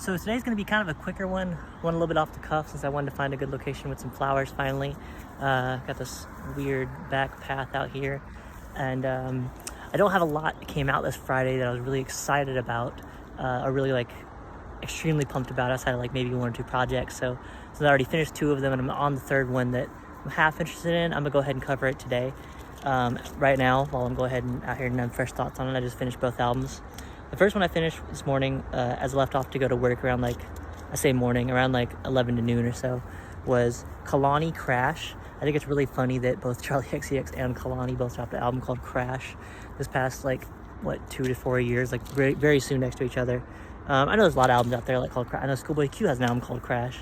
So today's going to be kind of a quicker one a little bit off the cuff since I wanted to find a good location with some flowers finally. Got this weird back path out here, and I don't have a lot that came out this Friday that I was really excited about, or really like extremely pumped about outside of like maybe one or two projects. So I already finished two of them and I'm on the third one that I'm half interested in. I'm gonna go ahead and cover it today. Right now, while I'm going ahead and out here and have fresh thoughts on it, I just finished both albums. The first one I finished this morning, as I left off to go to work around around 11 to noon or so, was Kehlani Crash. I think it's really funny that both Charlie XCX and Kehlani both dropped an album called Crash this past 2 to 4 years, very, very soon next to each other. I know there's a lot of albums out there called Crash. I know Schoolboy Q has an album called Crash.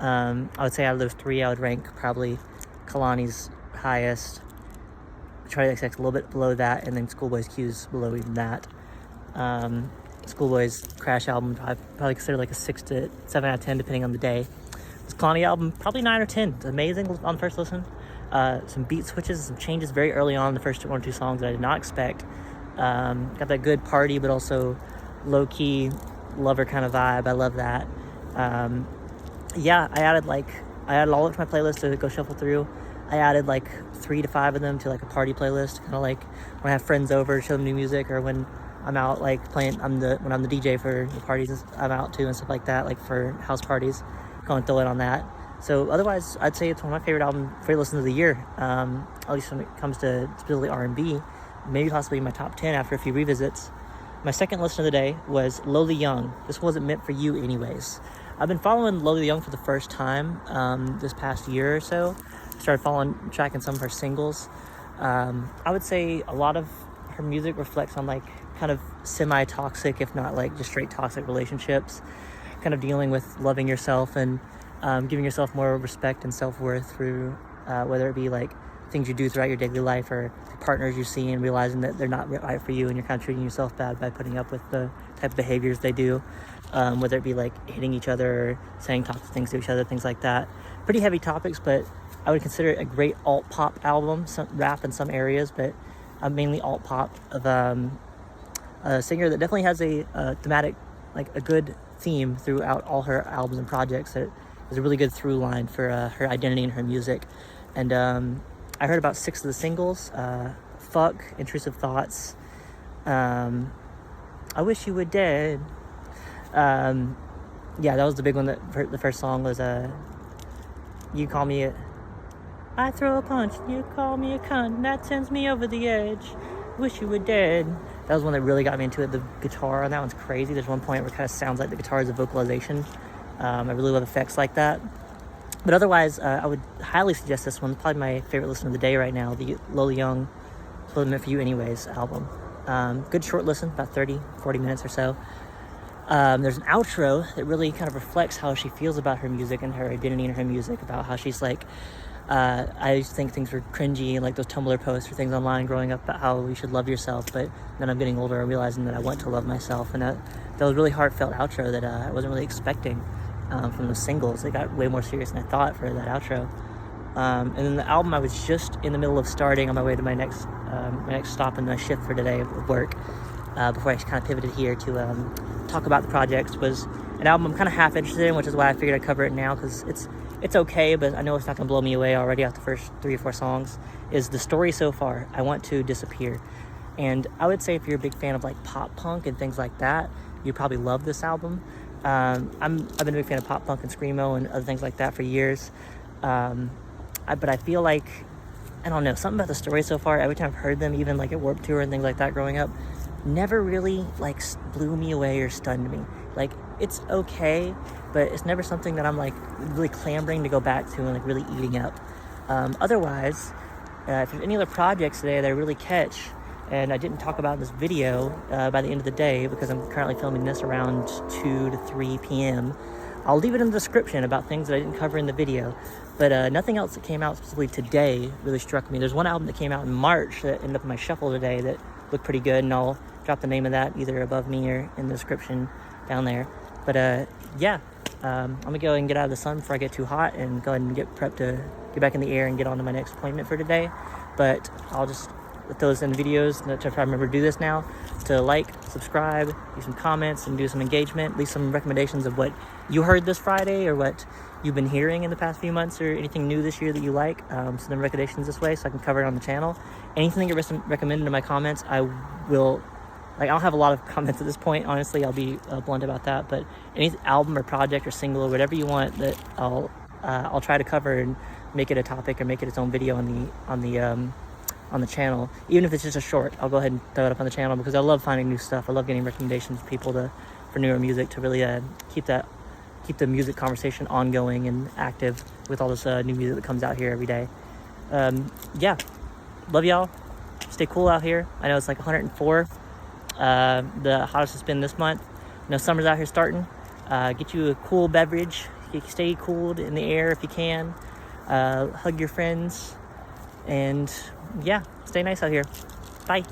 I would say out of those three, I would rank probably Kehlani's highest, Charlie XCX a little bit below that, and then Schoolboy Q's below even that. Schoolboy's Crash album I probably consider like a 6 to 7 out of 10 depending on the day. This Kehlani album probably 9 or 10. It's amazing on the first listen. Some beat switches, some changes very early on in the first one or two songs that I did not expect. Got that good party but also low-key lover kind of vibe. I love that. I added all of it to my playlist to go shuffle through. I added 3 to 5 of them to a party playlist, kind of like when I have friends over, show them new music, or when I'm out playing. When I'm the DJ for the parties I'm out to and stuff like that, for house parties, go and throw it on that. So otherwise, I'd say it's one of my favorite listens of the year. At least when it comes to specifically R&B, maybe possibly my top 10 after a few revisits. My second listen of the day was Lowly Young. This wasn't meant for you anyways. I've been following Lowly Young for the first time this past year or so. Started tracking some of her singles. I would say a lot of her music reflects on kind of semi-toxic, if not just straight toxic relationships, kind of dealing with loving yourself and giving yourself more respect and self-worth through whether it be things you do throughout your daily life or partners you see and realizing that they're not right for you and you're kind of treating yourself bad by putting up with the type of behaviors they do, whether it be hitting each other or saying toxic things to each other, things like that. Pretty heavy topics, but I would consider it a great alt-pop album, some rap in some areas, but mainly alt-pop of a singer that definitely has a thematic, a good theme throughout all her albums and projects. That is a really good through line for her identity and her music. And I heard about 6 of the singles. Fuck, Intrusive Thoughts, I Wish You Were Dead. That was the big one. The first song was You Call Me a... I throw a punch, you call me a cunt, and that sends me over the edge. Wish You Were Dead. That was one that really got me into it. The guitar on that one's crazy. There's one point where it kind of sounds like the guitar is a vocalization. I really love effects like that. But otherwise, I would highly suggest this one. Probably my favorite listen of the day right now, the Lowly Young, Wasn't Meant For You Anyways album. Good short listen, about 30, 40 minutes or so. There's an outro that really kind of reflects how she feels about her music and her identity in her music, about how she's I used to think things were cringy and those Tumblr posts or things online growing up about how you should love yourself, but then I'm getting older and realizing that I want to love myself, and that was a really heartfelt outro that I wasn't really expecting from the singles. They got way more serious than I thought for that outro. And then the album I was just in the middle of starting on my way to my next stop in the shift for today of work, before I kind of pivoted here to talk about the projects, was an album I'm kind of half interested in, which is why I figured I'd cover it now, because it's okay, but I know it's not going to blow me away already after the first 3 or 4 songs, is The Story So Far, I Want to Disappear. And I would say if you're a big fan of pop punk and things like that, you probably love this album. I've been a big fan of pop punk and screamo and other things like that for years. But I feel I don't know, something about The Story So Far, every time I've heard them, even at Warped Tour and things like that growing up, never really blew me away or stunned me. It's okay, but it's never something that I'm really clamoring to go back to and really eating up. Otherwise, if there's any other projects today that I really catch and I didn't talk about in this video by the end of the day, because I'm currently filming this around 2 to 3 p.m., I'll leave it in the description about things that I didn't cover in the video. But nothing else that came out specifically today really struck me. There's one album that came out in March that ended up in my shuffle today that looked pretty good, and I'll drop the name of that either above me or in the description down there. But I'm gonna go and get out of the sun before I get too hot and go ahead and get prepped to get back in the air and get on to my next appointment for today. But I'll just those in videos, to try to remember to do this now, to like, subscribe, do some comments, and do some engagement. Leave some recommendations of what you heard this Friday or what you've been hearing in the past few months, or anything new this year that you like. Send them recommendations this way so I can cover it on the channel. Anything that you're recommended in my comments, I will, like, I don't have a lot of comments at this point, honestly. I'll be blunt about that, but any album or project or single or whatever you want, that I'll try to cover and make it a topic or make it its own video on the channel. Even if it's just a short, I'll go ahead and throw it up on the channel, because I love finding new stuff. I love getting recommendations from people for newer music, to really keep the music conversation ongoing and active with all this new music that comes out here every day. Yeah, love y'all. Stay cool out here. I know it's like 104, the hottest it's been this month. I know summer's out here starting. Get you a cool beverage. You can stay cooled in the air if you can. Hug your friends, and yeah, stay nice out here. Bye.